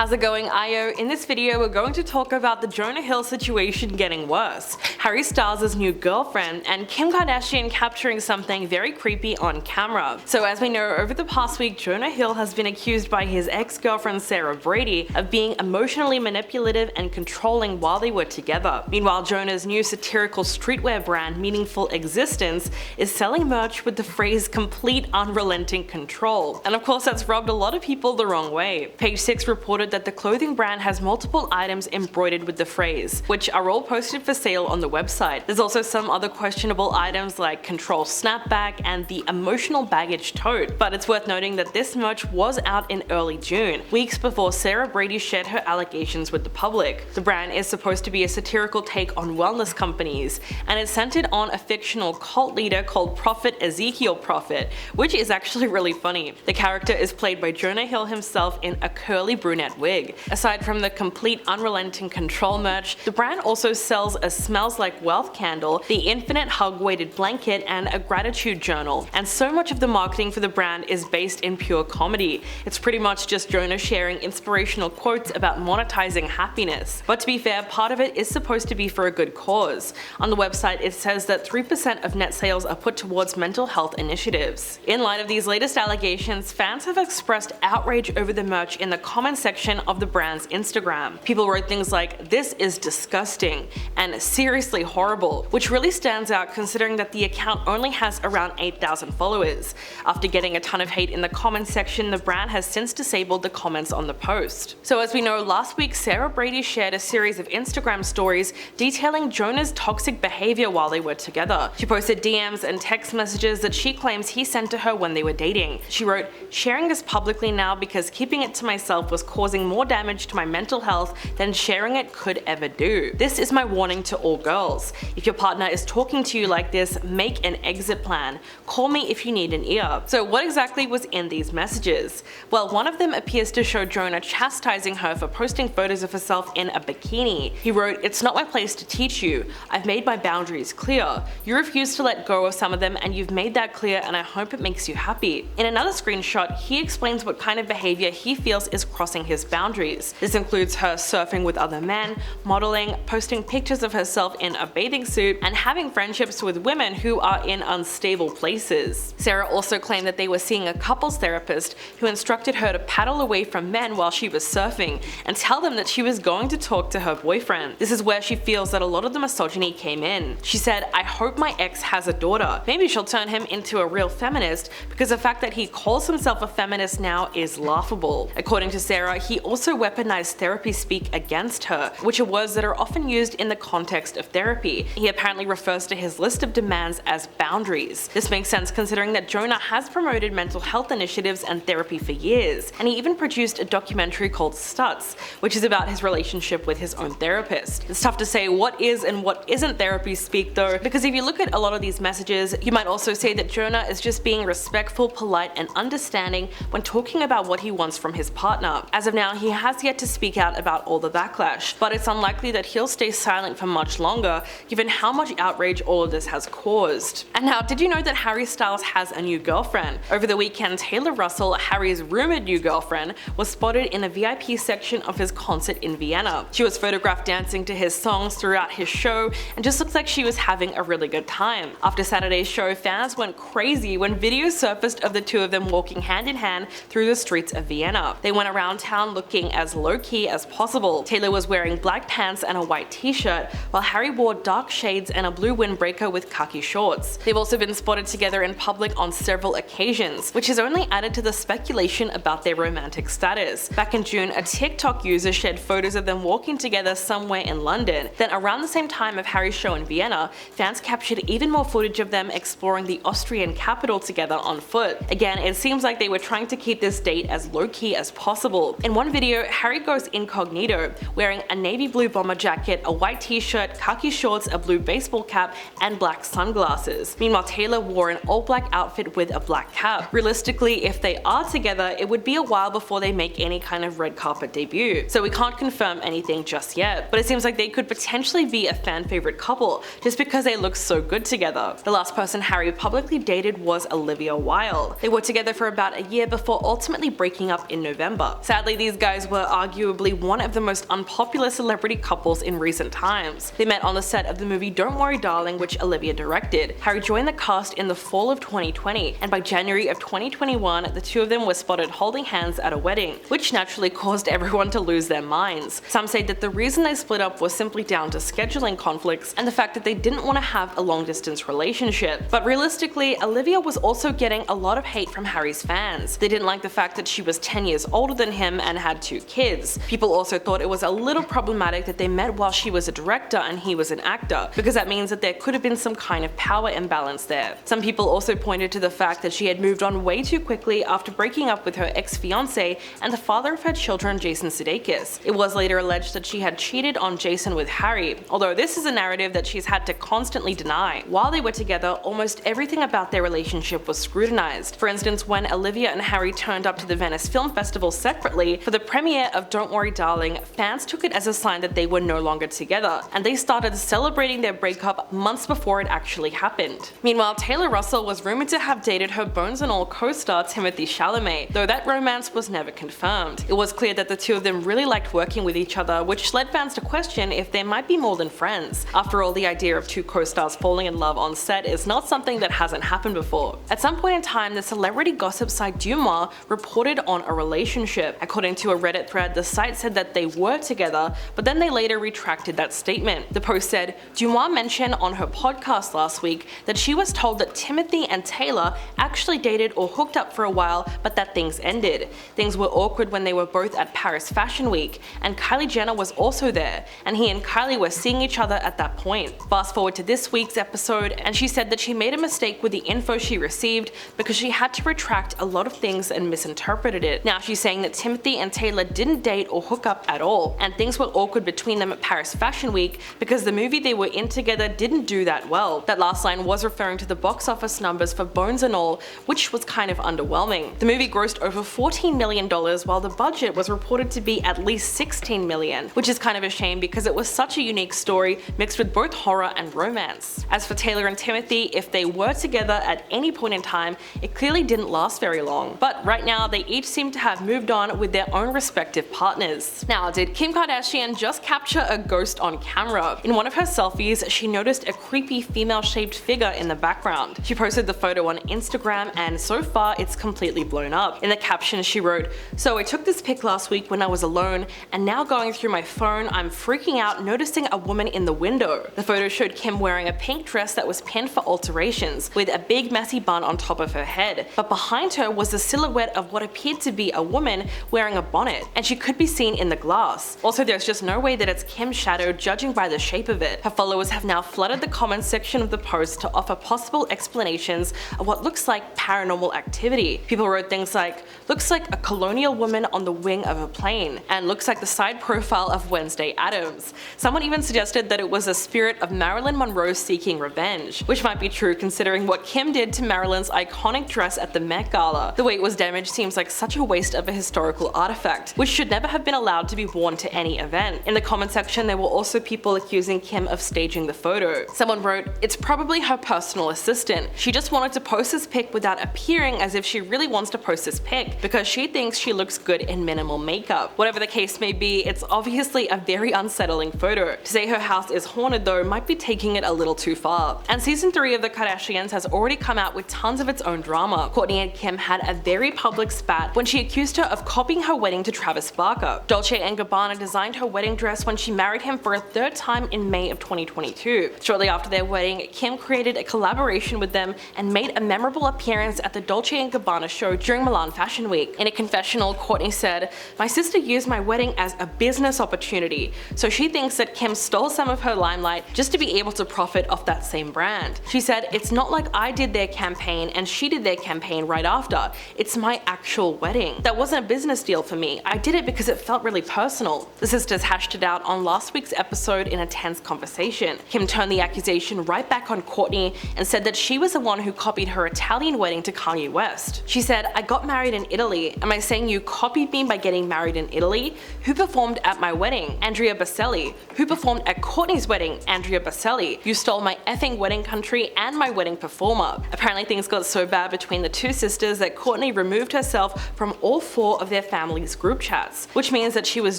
How's it going, IO? In this video we're going to talk about the Jonah Hill situation getting worse, Harry Styles' new girlfriend, and Kim Kardashian capturing something very creepy on camera. So as we know, over the past week Jonah Hill has been accused by his ex-girlfriend Sarah Brady of being emotionally manipulative and controlling while they were together. Meanwhile, Jonah's new satirical streetwear brand Meaningful Existence is selling merch with the phrase complete unrelenting control. And of course that's rubbed a lot of people the wrong way. Page 6 reported that the clothing brand has multiple items embroidered with the phrase, which are all posted for sale on the website. There's also some other questionable items like Control Snapback and the Emotional Baggage Tote, but it's worth noting that this merch was out in early June, weeks before Sarah Brady shared her allegations with the public. The brand is supposed to be a satirical take on wellness companies, and it's centered on a fictional cult leader called Prophet Ezekiel Prophet, which is actually really funny. The character is played by Jonah Hill himself in a curly brunette wig. Aside from the complete unrelenting control merch, the brand also sells a Smells Like Wealth candle, the Infinite Hug weighted blanket, and a gratitude journal. And so much of the marketing for the brand is based in pure comedy. It's pretty much just Jonah sharing inspirational quotes about monetizing happiness. But to be fair, part of it is supposed to be for a good cause. On the website it says that 3% of net sales are put towards mental health initiatives. In light of these latest allegations, fans have expressed outrage over the merch in the comment section of the brand's Instagram. People wrote things like, "This is disgusting," and "seriously horrible," which really stands out considering that the account only has around 8,000 followers. After getting a ton of hate in the comments section, the brand has since disabled the comments on the post. So as we know, last week Sarah Brady shared a series of Instagram stories detailing Jonah's toxic behavior while they were together. She posted DMs and text messages that she claims he sent to her when they were dating. She wrote, "Sharing this publicly now because keeping it to myself was causing more damage to my mental health than sharing it could ever do. This is my warning to all girls. If your partner is talking to you like this, make an exit plan. Call me if you need an ear." So what exactly was in these messages? Well, one of them appears to show Jonah chastising her for posting photos of herself in a bikini. He wrote, "It's not my place to teach you. I've made my boundaries clear. You refuse to let go of some of them and you've made that clear, and I hope it makes you happy." In another screenshot, he explains what kind of behavior he feels is crossing his boundaries. This includes her surfing with other men, modeling, posting pictures of herself in a bathing suit, and having friendships with women who are in unstable places. Sarah also claimed that they were seeing a couples therapist who instructed her to paddle away from men while she was surfing and tell them that she was going to talk to her boyfriend. This is where she feels that a lot of the misogyny came in. She said, "I hope my ex has a daughter. Maybe she'll turn him into a real feminist because the fact that he calls himself a feminist now is laughable." According to Sarah, he also weaponized therapy speak against her, which are words that are often used in the context of therapy. He apparently refers to his list of demands as boundaries. This makes sense considering that Jonah has promoted mental health initiatives and therapy for years, and he even produced a documentary called Stutz, which is about his relationship with his own therapist. It's tough to say what is and what isn't therapy speak though, because if you look at a lot of these messages, you might also say that Jonah is just being respectful, polite, and understanding when talking about what he wants from his partner. As of now, he has yet to speak out about all the backlash, but it's unlikely that he'll stay silent for much longer given how much outrage all of this has caused. And now, did you know that Harry Styles has a new girlfriend? Over the weekend, Taylor Russell, Harry's rumored new girlfriend, was spotted in the VIP section of his concert in Vienna. She was photographed dancing to his songs throughout his show and just looks like she was having a really good time. After Saturday's show, fans went crazy when videos surfaced of the two of them walking hand in hand through the streets of Vienna. They went around town looking as low-key as possible. Taylor was wearing black pants and a white t-shirt, while Harry wore dark shades and a blue windbreaker with khaki shorts. They've also been spotted together in public on several occasions, which has only added to the speculation about their romantic status. Back in June, a TikTok user shared photos of them walking together somewhere in London. Then around the same time of Harry's show in Vienna, fans captured even more footage of them exploring the Austrian capital together on foot. Again, it seems like they were trying to keep this date as low-key as possible. In one video, Harry goes incognito, wearing a navy blue bomber jacket, a white t-shirt, khaki shorts, a blue baseball cap, and black sunglasses. Meanwhile, Taylor wore an all-black outfit with a black cap. Realistically, if they are together, it would be a while before they make any kind of red carpet debut, so we can't confirm anything just yet. But it seems like they could potentially be a fan favorite couple, just because they look so good together. The last person Harry publicly dated was Olivia Wilde. They were together for about a year before ultimately breaking up in November. Sadly, these these guys were arguably one of the most unpopular celebrity couples in recent times. They met on the set of the movie Don't Worry Darling, which Olivia directed. Harry joined the cast in the fall of 2020, and by January of 2021, the two of them were spotted holding hands at a wedding, which naturally caused everyone to lose their minds. Some say that the reason they split up was simply down to scheduling conflicts and the fact that they didn't want to have a long-distance relationship. But realistically, Olivia was also getting a lot of hate from Harry's fans. They didn't like the fact that she was 10 years older than him and had 2 kids. People also thought it was a little problematic that they met while she was a director and he was an actor, because that means that there could have been some kind of power imbalance there. Some people also pointed to the fact that she had moved on way too quickly after breaking up with her ex-fiancé and the father of her children, Jason Sudeikis. It was later alleged that she had cheated on Jason with Harry, although this is a narrative that she's had to constantly deny. While they were together, almost everything about their relationship was scrutinized. For instance, when Olivia and Harry turned up to the Venice Film Festival separately for the premiere of Don't Worry Darling, fans took it as a sign that they were no longer together, and they started celebrating their breakup months before it actually happened. Meanwhile, Taylor Russell was rumored to have dated her Bones and All co-star Timothée Chalamet, though that romance was never confirmed. It was clear that the two of them really liked working with each other, which led fans to question if there might be more than friends. After all, the idea of 2 co-stars falling in love on set is not something that hasn't happened before. At some point in time, the celebrity gossip site Deuxmoi reported on a relationship. According to a Reddit thread, the site said that they were together, but then they later retracted that statement. The post said, Deuxmoi mentioned on her podcast last week that she was told that Timothy and Taylor actually dated or hooked up for a while, but that things ended. Things were awkward when they were both at Paris Fashion Week, and Kylie Jenner was also there, and he and Kylie were seeing each other at that point. Fast forward to this week's episode, and she said that she made a mistake with the info she received because she had to retract a lot of things and misinterpreted it. Now she's saying that Timothy and Taylor didn't date or hook up at all, and things were awkward between them at Paris Fashion Week because the movie they were in together didn't do that well. That last line was referring to the box office numbers for Bones and All, which was kind of underwhelming. The movie grossed over $14 million while the budget was reported to be at least $16 million, which is kind of a shame because it was such a unique story mixed with both horror and romance. As for Taylor and Timothy, if they were together at any point in time, it clearly didn't last very long. But right now, they each seem to have moved on with their own respective partners. Now, did Kim Kardashian just capture a ghost on camera? In one of her selfies, she noticed a creepy female-shaped figure in the background. She posted the photo on Instagram, and so far it's completely blown up. In the caption, she wrote, "So I took this pic last week when I was alone, and now going through my phone, I'm freaking out noticing a woman in the window." The photo showed Kim wearing a pink dress that was pinned for alterations, with a big messy bun on top of her head. But behind her was the silhouette of what appeared to be a woman wearing a bonnet, and she could be seen in the glass. Also, there's just no way that it's Kim's shadow judging by the shape of it. Her followers have now flooded the comments section of the post to offer possible explanations of what looks like paranormal activity. People wrote things like, "Looks like a colonial woman on the wing of a plane," and "Looks like the side profile of Wednesday Addams." Someone even suggested that it was a spirit of Marilyn Monroe seeking revenge, which might be true considering what Kim did to Marilyn's iconic dress at the Met Gala. The way it was damaged seems like such a waste of a historical artifact, which should never have been allowed to be worn to any event. In the comment section, there were also people accusing Kim of staging the photo. Someone wrote, "It's probably her personal assistant. She just wanted to post this pic without appearing as if she really wants to post this pic because she thinks she looks good in minimal makeup." Whatever the case may be, it's obviously a very unsettling photo. To say her house is haunted though might be taking it a little too far. And season 3 of The Kardashians has already come out with tons of its own drama. Kourtney and Kim had a very public spat when she accused her of copying her wedding to Travis Barker. Dolce & Gabbana designed her wedding dress when she married him for a 3rd time in May of 2022. Shortly after their wedding, Kim created a collaboration with them and made a memorable appearance at the Dolce & Gabbana show during Milan Fashion Week. In a confessional, Kourtney said, "My sister used my wedding as a business opportunity, so she thinks that Kim stole some of her limelight just to be able to profit off that same brand." She said, "It's not like I did their campaign and she did their campaign right after. It's my actual wedding. That wasn't a business deal for me. I did it because it felt really personal." The sisters hashed it out on last week's episode in a tense conversation. Kim turned the accusation right back on Kourtney and said that she was the one who copied her Italian wedding to Kanye West. She said, "I got married in Italy. Am I saying you copied me by getting married in Italy? Who performed at my wedding? Andrea Bocelli. Who performed at Kourtney's wedding? Andrea Bocelli. You stole my effing wedding country and my wedding performer." Apparently things got so bad between the two sisters that Kourtney removed herself from all 4 of their family family's group chats, which means that she was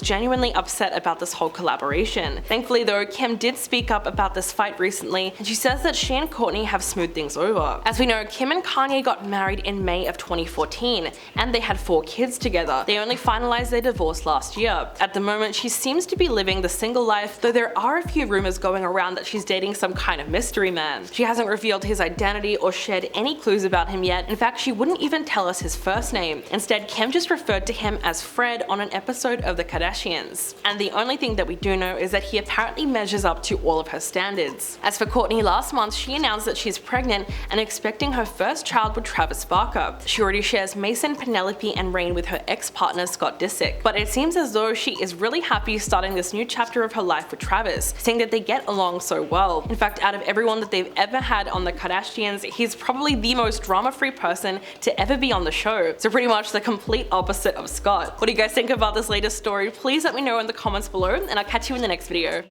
genuinely upset about this whole collaboration. Thankfully though, Kim did speak up about this fight recently, and she says that she and Kourtney have smoothed things over. As we know, Kim and Kanye got married in May of 2014, and they had 4 kids together. They only finalized their divorce last year. At the moment, she seems to be living the single life, though there are a few rumors going around that she's dating some kind of mystery man. She hasn't revealed his identity or shared any clues about him yet. In fact, she wouldn't even tell us his first name. Instead, Kim just referred to him as Fred on an episode of the Kardashians. And the only thing that we do know is that he apparently measures up to all of her standards. As for Kourtney, last month she announced that she's pregnant and expecting her first child with Travis Barker. She already shares Mason, Penelope, and Reign with her ex-partner Scott Disick. But it seems as though she is really happy starting this new chapter of her life with Travis, saying that they get along so well. In fact, out of everyone that they've ever had on the Kardashians, he's probably the most drama-free person to ever be on the show. So pretty much the complete opposite of Scott. What do you guys think about this latest story? Please let me know in the comments below, and I'll catch you in the next video.